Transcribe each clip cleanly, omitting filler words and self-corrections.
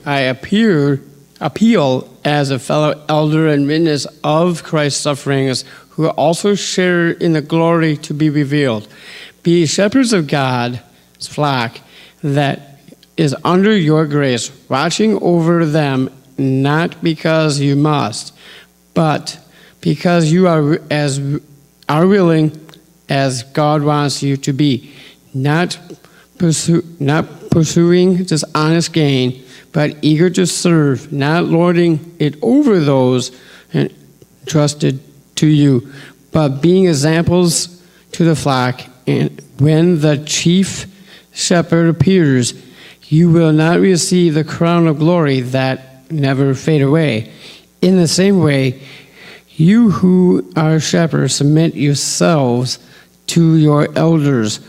I appeal as a fellow elder and witness of Christ's sufferings, who also share in the glory to be revealed. Be shepherds of God's flock that is under your grace, watching over them, not because you must, but because you are willing, as God wants you to be, not pursuing dishonest gain, but eager to serve, not lording it over those entrusted to you, but being examples to the flock. And when the chief shepherd appears, you will not receive the crown of glory that never fade away. In the same way, you who are shepherds, submit yourselves to your elders.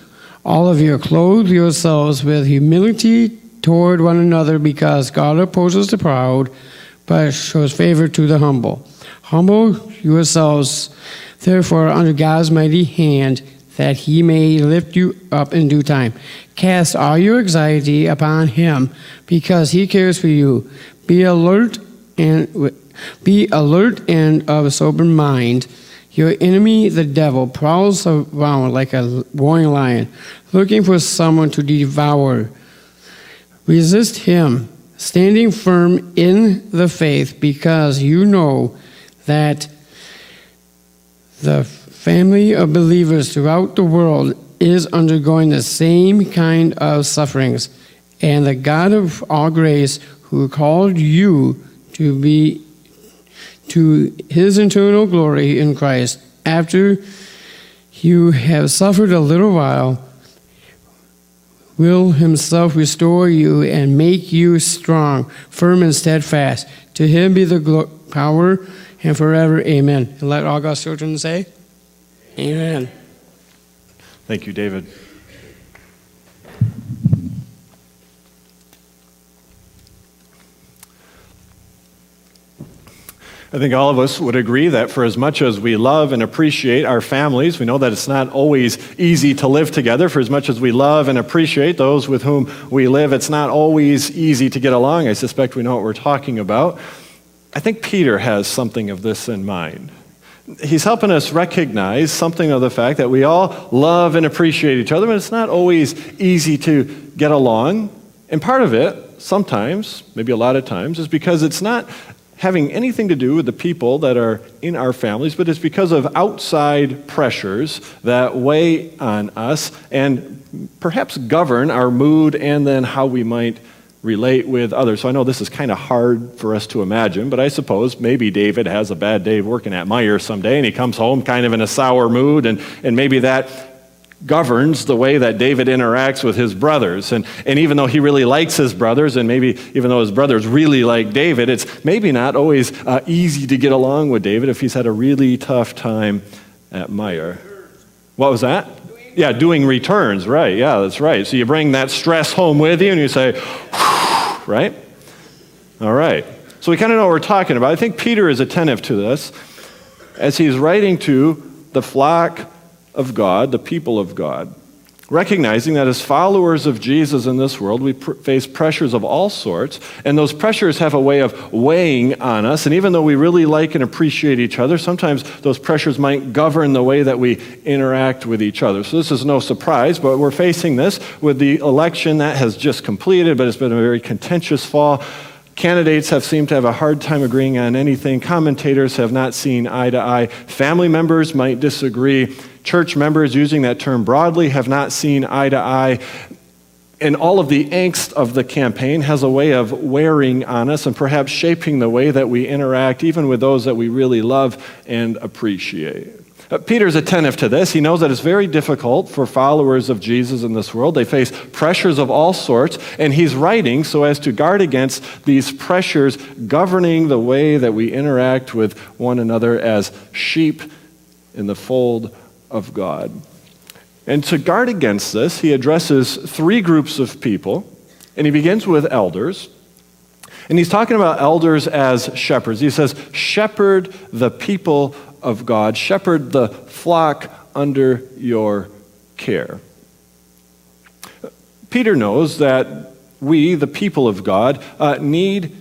All of you clothe yourselves with humility toward one another, because God opposes the proud, but shows favor to the humble. Humble yourselves, therefore, under God's mighty hand, that he may lift you up in due time. Cast all your anxiety upon him, because he cares for you. Be alert and of a sober mind. Your enemy, the devil, prowls around like a roaring lion, looking for someone to devour. Resist him, standing firm in the faith, because you know that the family of believers throughout the world is undergoing the same kind of sufferings. And the God of all grace, who called you to his eternal glory in Christ, after you have suffered a little while, will himself restore you and make you strong, firm, and steadfast. To him be the power and forever. Amen. And let all God's children say, Amen. Thank you, David. I think all of us would agree that for as much as we love and appreciate our families, we know that it's not always easy to live together. For as much as we love and appreciate those with whom we live, it's not always easy to get along. I suspect we know what we're talking about. I think Peter has something of this in mind. He's helping us recognize something of the fact that we all love and appreciate each other, but it's not always easy to get along. And part of it, sometimes, maybe a lot of times, is because it's not having anything to do with the people that are in our families, but it's because of outside pressures that weigh on us and perhaps govern our mood and then how we might relate with others. So I know this is kind of hard for us to imagine, but I suppose maybe David has a bad day working at Meijer someday, and he comes home kind of in a sour mood, and maybe that governs the way that David interacts with his brothers. And even though he really likes his brothers, and maybe even though his brothers really like David, it's maybe not always easy to get along with David if he's had a really tough time at Meijer. What was that? Yeah, doing returns, right. Yeah, that's right. So you bring that stress home with you and you say, right? All right. So we kind of know what we're talking about. I think Peter is attentive to this as he's writing to the flock of God, the people of God, recognizing that as followers of Jesus in this world, we face pressures of all sorts, and those pressures have a way of weighing on us, and even though we really like and appreciate each other, sometimes those pressures might govern the way that we interact with each other. So this is no surprise, but we're facing this with the election that has just completed, but it's been a very contentious fall. Candidates have seemed to have a hard time agreeing on anything. Commentators have not seen eye to eye. Family members might disagree. Church members, using that term broadly, have not seen eye to eye. And all of the angst of the campaign has a way of wearing on us and perhaps shaping the way that we interact, even with those that we really love and appreciate. Peter's attentive to this. He knows that it's very difficult for followers of Jesus in this world. They face pressures of all sorts, and he's writing so as to guard against these pressures governing the way that we interact with one another as sheep in the fold of God. And to guard against this, he addresses three groups of people, and he begins with elders. And he's talking about elders as shepherds. He says, shepherd the people of God, shepherd the flock under your care. Peter knows that we, the people of God, need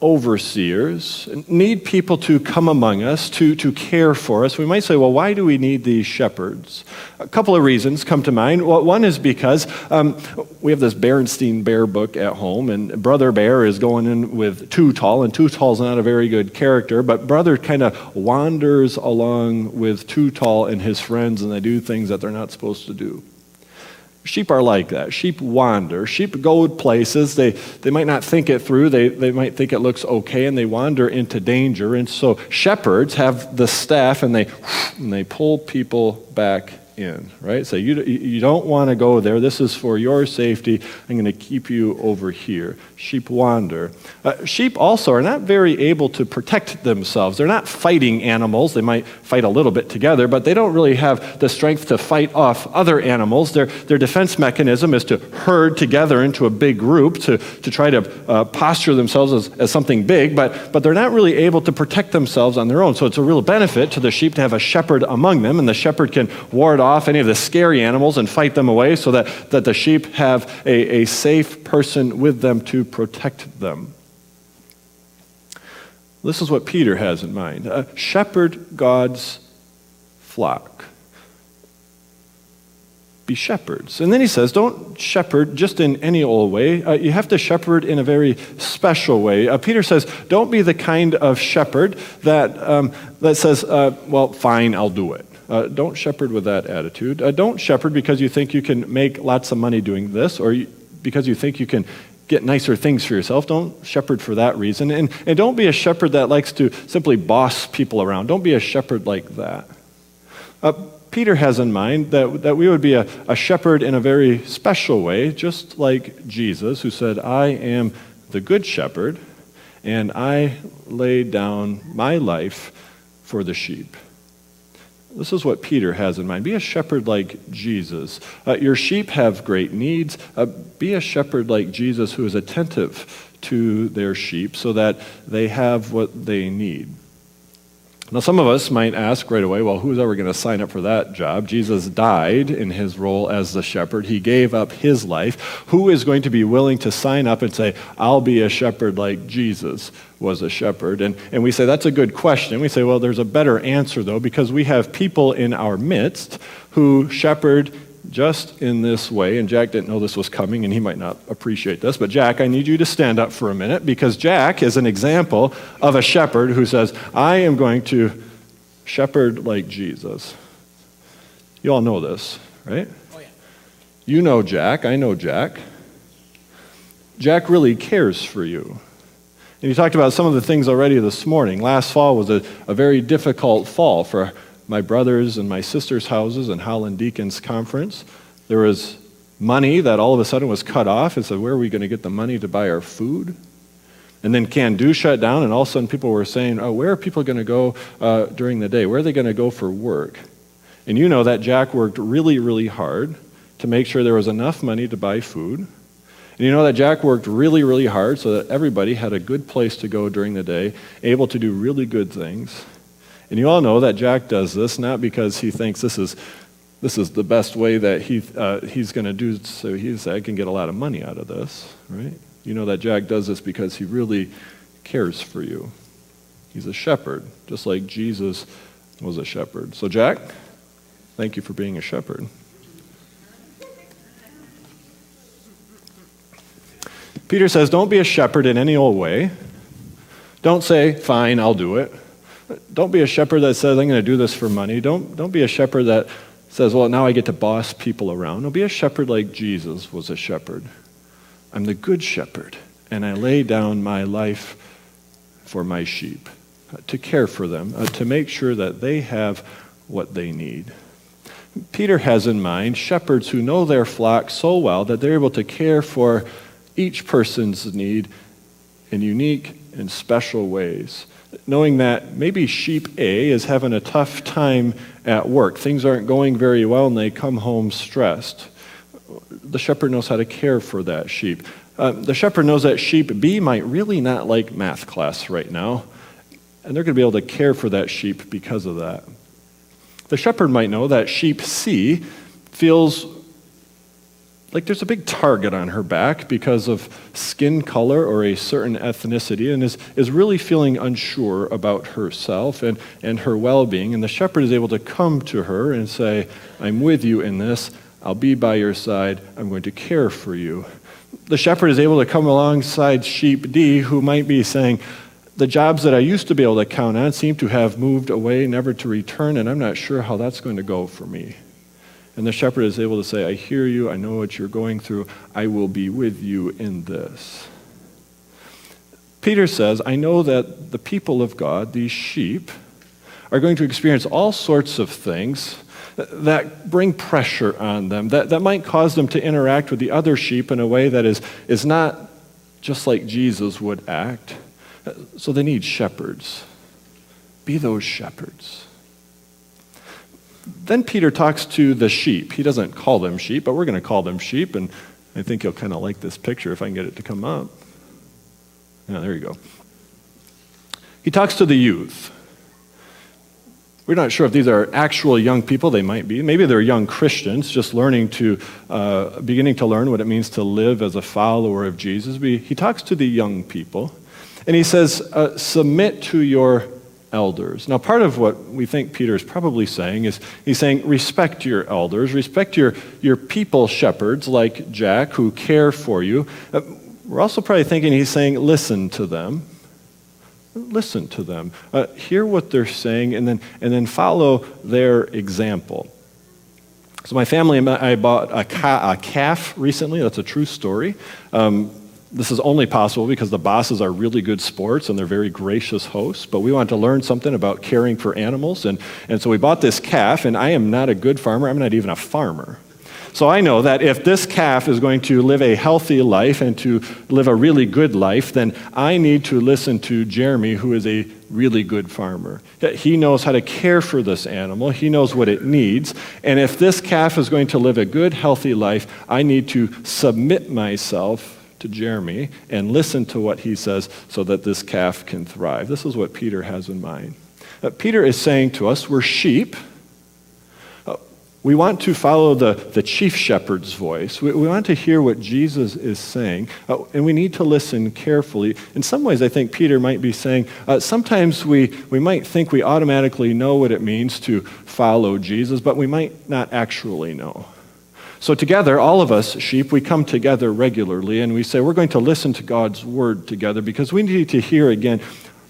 overseers, need people to come among us, to care for us. We might say, well, why do we need these shepherds? A couple of reasons come to mind. Well, one is because we have this Berenstein Bear book at home, and Brother Bear is going in with Too Tall, and Too Tall's not a very good character, but Brother kind of wanders along with Too Tall and his friends, and they do things that they're not supposed to do. Sheep are like that. Sheep wander. Sheep go places. They might not think it through. They might think it looks okay, and they wander into danger. And so shepherds have the staff, and they pull people back in, right? So you don't want to go there. This is for your safety. I'm going to keep you over here. Sheep wander. Sheep also are not very able to protect themselves. They're not fighting animals. They might fight a little bit together, but they don't really have the strength to fight off other animals. Their defense mechanism is to herd together into a big group to try to posture themselves as something big, but they're not really able to protect themselves on their own. So it's a real benefit to the sheep to have a shepherd among them, and the shepherd can ward off any of the scary animals and fight them away so that the sheep have a safe person with them to protect them. This is what Peter has in mind. Shepherd God's flock. Be shepherds. And then he says, don't shepherd just in any old way. You have to shepherd in a very special way. Peter says, don't be the kind of shepherd that says, well, fine, I'll do it. Don't shepherd with that attitude. Don't shepherd because you think you can make lots of money doing this, or because you think you can get nicer things for yourself. Don't shepherd for that reason. And don't be a shepherd that likes to simply boss people around. Don't be a shepherd like that. Peter has in mind that we would be a shepherd in a very special way, just like Jesus, who said, I am the good shepherd, and I lay down my life for the sheep. This is what Peter has in mind. Be a shepherd like Jesus. Your sheep have great needs. Be a shepherd like Jesus who is attentive to their sheep so that they have what they need. Now, some of us might ask right away, well, who's ever going to sign up for that job? Jesus died in his role as the shepherd. He gave up his life. Who is going to be willing to sign up and say, I'll be a shepherd like Jesus was a shepherd? And we say, that's a good question. We say, well, there's a better answer, though, because we have people in our midst who shepherd just in this way, and Jack didn't know this was coming, and he might not appreciate this, but Jack, I need you to stand up for a minute, because Jack is an example of a shepherd who says, I am going to shepherd like Jesus. You all know this, right? Oh, yeah. You know Jack, I know Jack. Jack really cares for you. And you talked about some of the things already this morning. Last fall was a very difficult fall for my brothers and my sister's houses and Holland Deacons Conference. There was money that all of a sudden was cut off. And so where are we going to get the money to buy our food? And then Can Do shut down, and all of a sudden people were saying, oh, where are people going to go during the day? Where are they going to go for work? And you know that Jack worked really, really hard to make sure there was enough money to buy food. And you know that Jack worked really, really hard so that everybody had a good place to go during the day, able to do really good things. And you all know that Jack does this not because he thinks this is the best way that he's going to do, so I can get a lot of money out of this, right? You know that Jack does this because he really cares for you. He's a shepherd, just like Jesus was a shepherd. So Jack, thank you for being a shepherd. Peter says, don't be a shepherd in any old way. Don't say, fine, I'll do it. Don't be a shepherd that says, I'm going to do this for money. Don't be a shepherd that says, well, now I get to boss people around. No, be a shepherd like Jesus was a shepherd. I'm the good shepherd, and I lay down my life for my sheep, to care for them, to make sure that they have what they need. Peter has in mind shepherds who know their flock so well that they're able to care for each person's need in unique and special ways, knowing that maybe sheep A is having a tough time at work. Things aren't going very well, and they come home stressed. The shepherd knows how to care for that sheep. The shepherd knows that sheep B might really not like math class right now, and they're going to be able to care for that sheep because of that. The shepherd might know that sheep C feels like there's a big target on her back because of skin color or a certain ethnicity, and is really feeling unsure about herself and her well-being. And the shepherd is able to come to her and say, I'm with you in this. I'll be by your side. I'm going to care for you. The shepherd is able to come alongside sheep D, who might be saying, the jobs that I used to be able to count on seem to have moved away, never to return, and I'm not sure how that's going to go for me. And the shepherd is able to say, I hear you, I know what you're going through, I will be with you in this. Peter says, I know that the people of God, these sheep, are going to experience all sorts of things that bring pressure on them, that might cause them to interact with the other sheep in a way that is not just like Jesus would act. So they need shepherds. Be those shepherds. Then Peter talks to the sheep. He doesn't call them sheep, but we're going to call them sheep, and I think you'll kind of like this picture if I can get it to come up. Yeah, there you go. He talks to the youth. We're not sure if these are actual young people. They might be. Maybe they're young Christians just beginning to learn what it means to live as a follower of Jesus. He talks to the young people, and he says, submit to your elders. Now, part of what we think Peter is probably saying is he's saying, respect your elders, respect your people shepherds like Jack who care for you. We're also probably thinking he's saying, listen to them. Listen to them. Hear what they're saying, and then follow their example. So my family and I bought a calf recently. That's a true story. This is only possible because the bosses are really good sports and they're very gracious hosts, but we wanted to learn something about caring for animals, and so we bought this calf, and I am not a good farmer. I'm not even a farmer. So I know that if this calf is going to live a healthy life and to live a really good life, then I need to listen to Jeremy, who is a really good farmer. He knows how to care for this animal. He knows what it needs. And if this calf is going to live a good, healthy life, I need to submit myself to Jeremy and listen to what he says so that this calf can thrive. This is what Peter has in mind. Peter is saying to us, we're sheep. We want to follow the chief shepherd's voice. We want to hear what Jesus is saying, and we need to listen carefully. In some ways, I think Peter might be saying, sometimes we might think we automatically know what it means to follow Jesus, but we might not actually know. So together, all of us sheep, we come together regularly, and we say we're going to listen to God's word together because we need to hear again,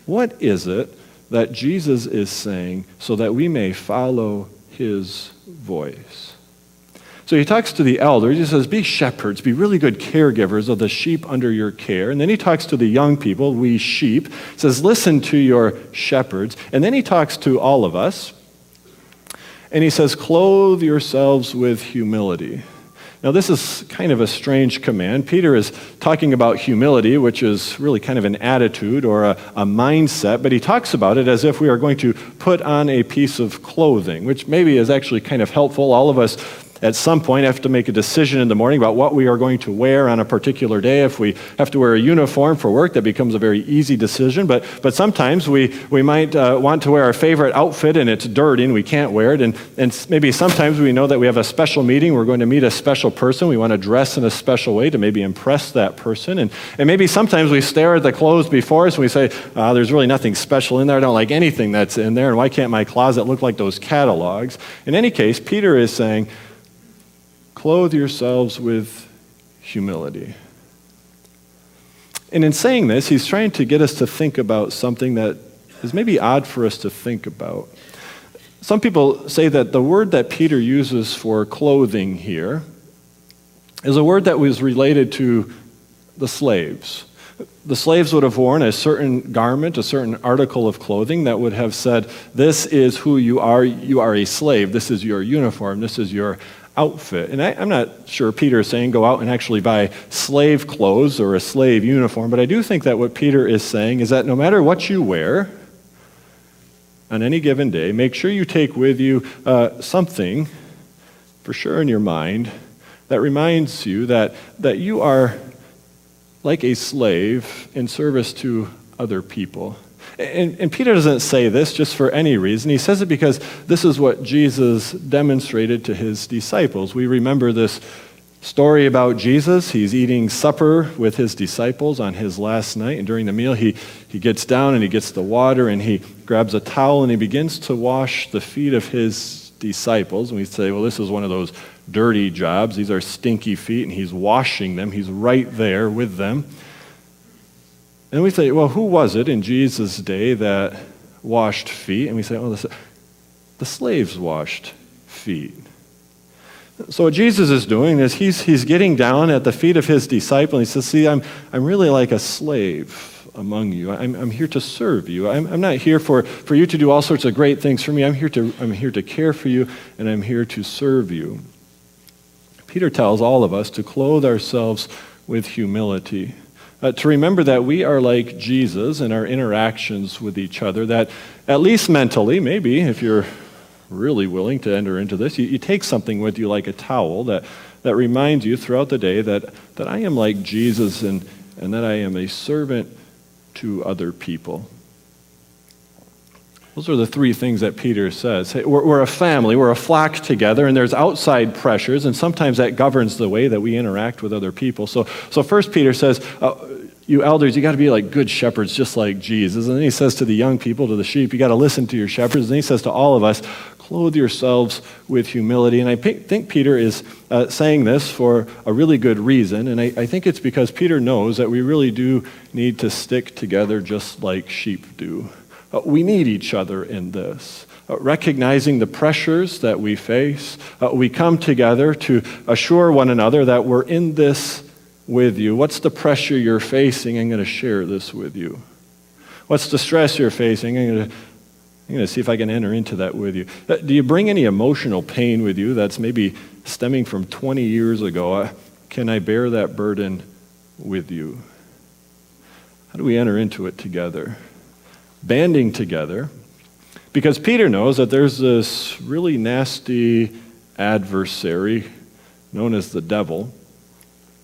what is it that Jesus is saying so that we may follow his voice. So he talks to the elders. He says, be shepherds, be really good caregivers of the sheep under your care. And then he talks to the young people, we sheep. He says, listen to your shepherds. And then he talks to all of us. And he says, clothe yourselves with humility. Now, this is kind of a strange command. Peter is talking about humility, which is really kind of an attitude or a mindset, but he talks about it as if we are going to put on a piece of clothing, which maybe is actually kind of helpful. All of us at some point have to make a decision in the morning about what we are going to wear on a particular day. If we have to wear a uniform for work, that becomes a very easy decision. But sometimes we might want to wear our favorite outfit and it's dirty and we can't wear it. And maybe sometimes we know that we have a special meeting. We're going to meet a special person. We want to dress in a special way to maybe impress that person. And maybe sometimes we stare at the clothes before us and we say, there's really nothing special in there. I don't like anything that's in there. And why can't my closet look like those catalogs? In any case, Peter is saying, clothe yourselves with humility. And in saying this, he's trying to get us to think about something that is maybe odd for us to think about. Some people say that the word that Peter uses for clothing here is a word that was related to the slaves. The slaves would have worn a certain garment, a certain article of clothing that would have said, this is who you are a slave, this is your uniform, this is your outfit. And I'm not sure Peter is saying go out and actually buy slave clothes or a slave uniform, but I do think that what Peter is saying is that no matter what you wear on any given day, make sure you take with you something for sure in your mind that reminds you that you are like a slave in service to other people. And Peter doesn't say this just for any reason. He says it because this is what Jesus demonstrated to his disciples. We remember this Story about Jesus. He's eating supper with his disciples on his last night, and during the meal he gets down and he gets the water and he grabs a towel and he begins to wash the feet of his disciples. And we say, well, this is one of those dirty jobs. These are stinky feet, and he's washing them. He's right there with them. And we say, well, who was it in Jesus' day that washed feet? And we say, oh, the slaves washed feet. So what Jesus is doing is he's getting down at the feet of his disciple, and he says, see, I'm really like a slave among you. I'm here to serve you. I'm not here for you to do all sorts of great things for me. I'm here to care for you, and I'm here to serve you. Peter tells all of us to clothe ourselves with humility, to remember that we are like Jesus in our interactions with each other, that at least mentally, maybe if you're really willing to enter into this, you take something with you like a towel that reminds you throughout the day that I am like Jesus and that I am a servant to other people. Those are the three things that Peter says. Hey, we're a family, we're a flock together, and there's outside pressures, and sometimes that governs the way that we interact with other people. So first Peter says, you elders, you got to be like good shepherds, just like Jesus. And then he says to the young people, to the sheep, you got to listen to your shepherds. And then he says to all of us, clothe yourselves with humility. And I think Peter is saying this for a really good reason. And I think it's because Peter knows that we really do need to stick together just like sheep do. We need each other in this. Recognizing the pressures that we face, we come together to assure one another that we're in this with you. What's the pressure you're facing? I'm going to share this with you. What's the stress you're facing? I'm going to see if I can enter into that with you. Do you bring any emotional pain with you that's maybe stemming from 20 years ago? Can I bear that burden with you? How do we enter into it together? Banding together, because Peter knows that there's this really nasty adversary known as the devil.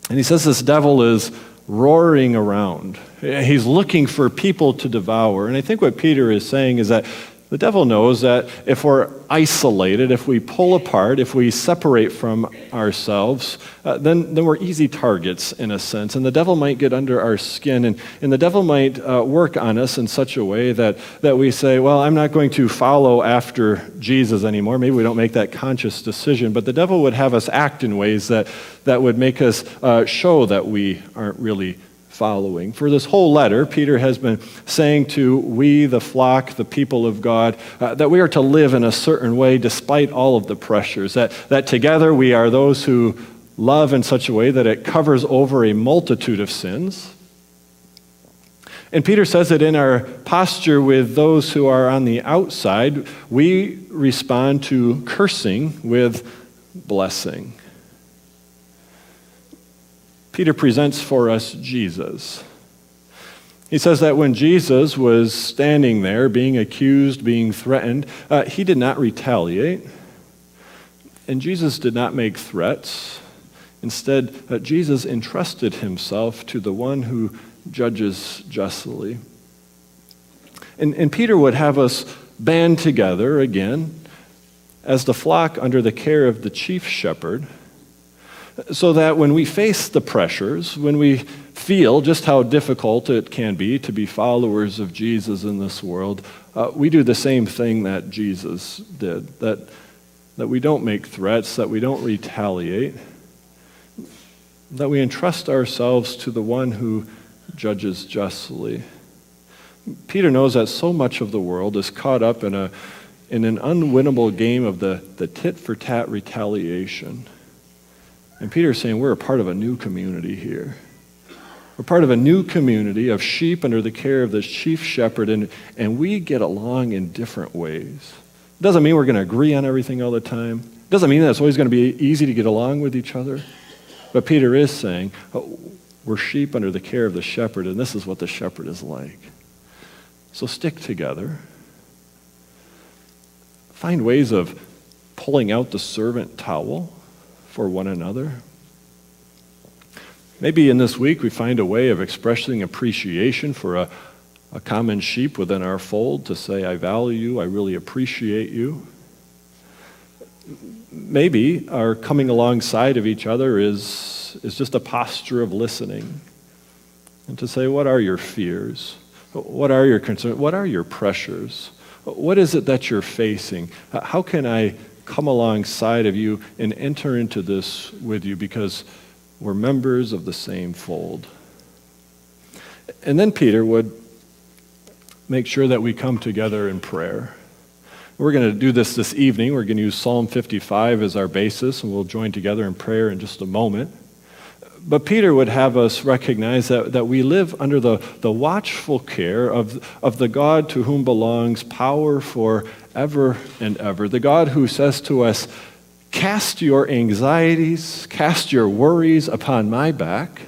And he says this devil is roaring around. He's looking for people to devour. And I think what Peter is saying is that the devil knows that if we're isolated, if we pull apart, if we separate from ourselves, then we're easy targets in a sense. And the devil might get under our skin, and the devil might work on us in such a way that we say, well, I'm not going to follow after Jesus anymore. Maybe we don't make that conscious decision, but the devil would have us act in ways that would make us show that we aren't really following. For this whole letter, Peter has been saying to we, the flock, the people of God, that we are to live in a certain way despite all of the pressures, that together we are those who love in such a way that it covers over a multitude of sins. And Peter says that in our posture with those who are on the outside, we respond to cursing with blessing. Peter presents for us Jesus. He says that when Jesus was standing there being accused, being threatened, he did not retaliate. And Jesus did not make threats. Instead, Jesus entrusted himself to the one who judges justly. And Peter would have us band together again as the flock under the care of the chief shepherd, so that when we face the pressures, when we feel just how difficult it can be to be followers of Jesus in this world, we do the same thing that Jesus did, that we don't make threats, that we don't retaliate, that we entrust ourselves to the one who judges justly. Peter knows that so much of the world is caught up in an unwinnable game of the tit-for-tat retaliation. And Peter's saying we're a part of a new community here. We're part of a new community of sheep under the care of the chief shepherd, and we get along in different ways. It doesn't mean we're going to agree on everything all the time. It doesn't mean that it's always going to be easy to get along with each other. But Peter is saying we're sheep under the care of the shepherd, and this is what the shepherd is like. So stick together. Find ways of pulling out the servant towel for one another. Maybe in this week we find a way of expressing appreciation for a common sheep within our fold, to say, I value you, I really appreciate you. Maybe our coming alongside of each other is just a posture of listening and to say, what are your fears? What are your concerns? What are your pressures? What is it that you're facing? How can I come alongside of you and enter into this with you, because we're members of the same fold? And then Peter would make sure that we come together in prayer. We're going to do this evening. We're going to use Psalm 55 as our basis, and we'll join together in prayer in just a moment. But Peter would have us recognize that we live under the watchful care of the God to whom belongs power forever and ever. The God who says to us, cast your anxieties, cast your worries upon my back,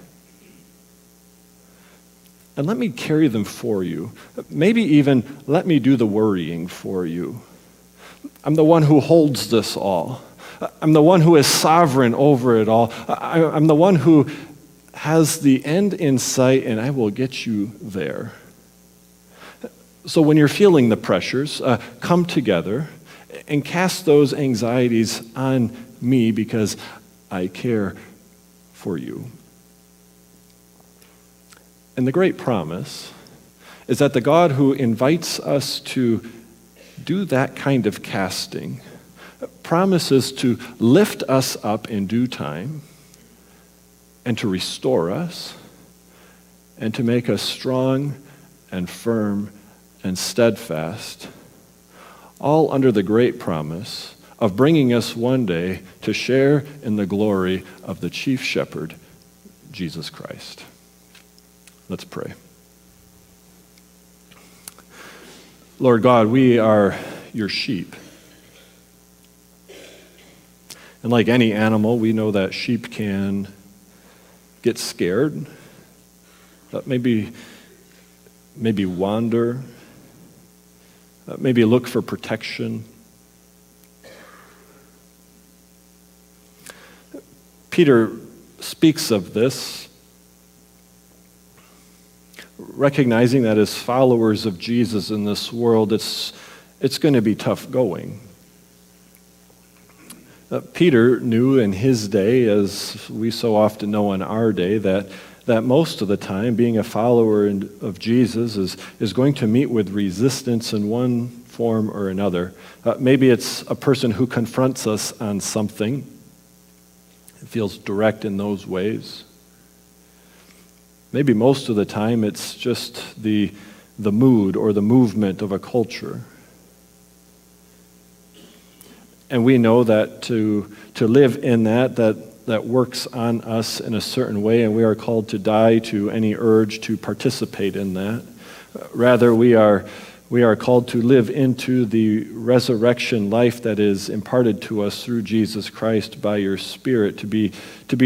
and let me carry them for you. Maybe even let me do the worrying for you. I'm the one who holds this all. I'm the one who is sovereign over it all. I'm the one who has the end in sight, and I will get you there. So when you're feeling the pressures, come together and cast those anxieties on me, because I care for you. And the great promise is that the God who invites us to do that kind of casting promises to lift us up in due time and to restore us and to make us strong and firm and steadfast, all under the great promise of bringing us one day to share in the glory of the chief shepherd, Jesus Christ. Let's pray. Lord God, we are your sheep. And like any animal, we know that sheep can get scared, maybe wander, maybe look for protection. Peter speaks of this, recognizing that as followers of Jesus in this world, it's going to be tough going. Peter knew in his day, as we so often know in our day, that most of the time being a follower of Jesus is going to meet with resistance in one form or another. Maybe it's a person who confronts us on something. It feels direct in those ways. Maybe most of the time it's just the mood or the movement of a culture. And we know that to live in that works on us in a certain way, and we are called to die to any urge to participate in that. Rather, we are called to live into the resurrection life that is imparted to us through Jesus Christ by your Spirit, to be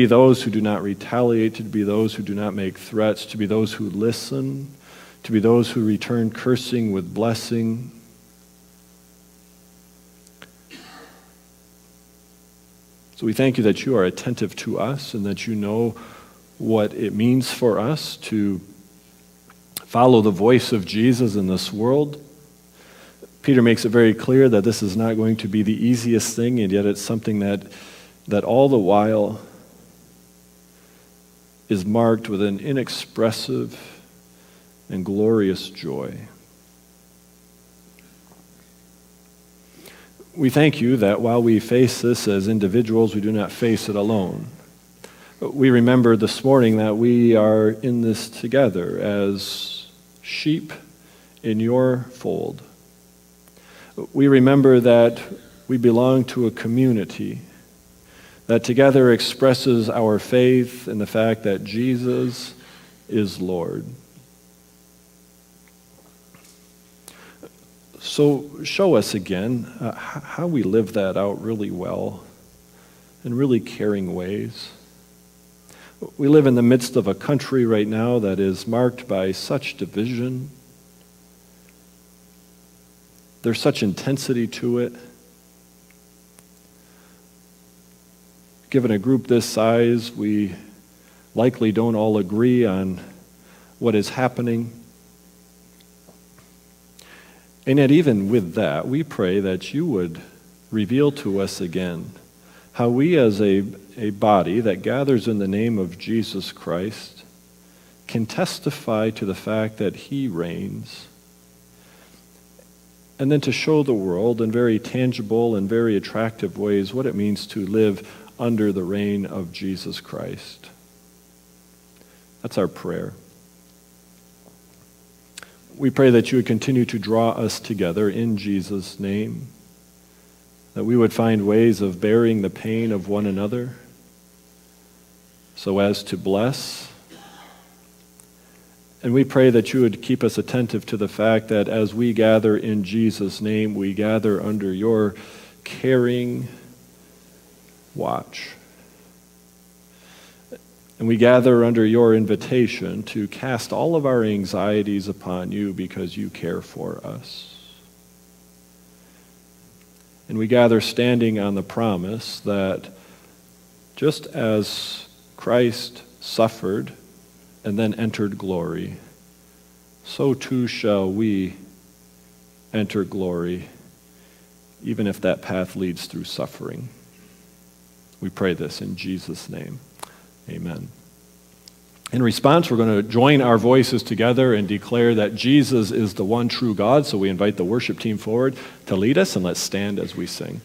those who do not retaliate, to be those who do not make threats, to be those who listen, to be those who return cursing with blessing. So we thank you that you are attentive to us and that you know what it means for us to follow the voice of Jesus in this world. Peter makes it very clear that this is not going to be the easiest thing, and yet it's something that all the while is marked with an inexpressive and glorious joy. We thank you that while we face this as individuals, we do not face it alone. We remember this morning that we are in this together as sheep in your fold. We remember that we belong to a community that together expresses our faith in the fact that Jesus is Lord. So show us again how we live that out really well in really caring ways. We live in the midst of a country right now that is marked by such division. There's such intensity to it. Given a group this size, we likely don't all agree on what is happening. And yet even with that, we pray that you would reveal to us again how we as a body that gathers in the name of Jesus Christ can testify to the fact that he reigns, and then to show the world in very tangible and very attractive ways what it means to live under the reign of Jesus Christ. That's our prayer. We pray that you would continue to draw us together in Jesus' name, that we would find ways of bearing the pain of one another so as to bless. And we pray that you would keep us attentive to the fact that as we gather in Jesus' name, we gather under your caring watch. And we gather under your invitation to cast all of our anxieties upon you because you care for us. And we gather standing on the promise that just as Christ suffered and then entered glory, so too shall we enter glory, even if that path leads through suffering. We pray this in Jesus' name. Amen. In response, we're going to join our voices together and declare that Jesus is the one true God. So we invite the worship team forward to lead us, and let's stand as we sing.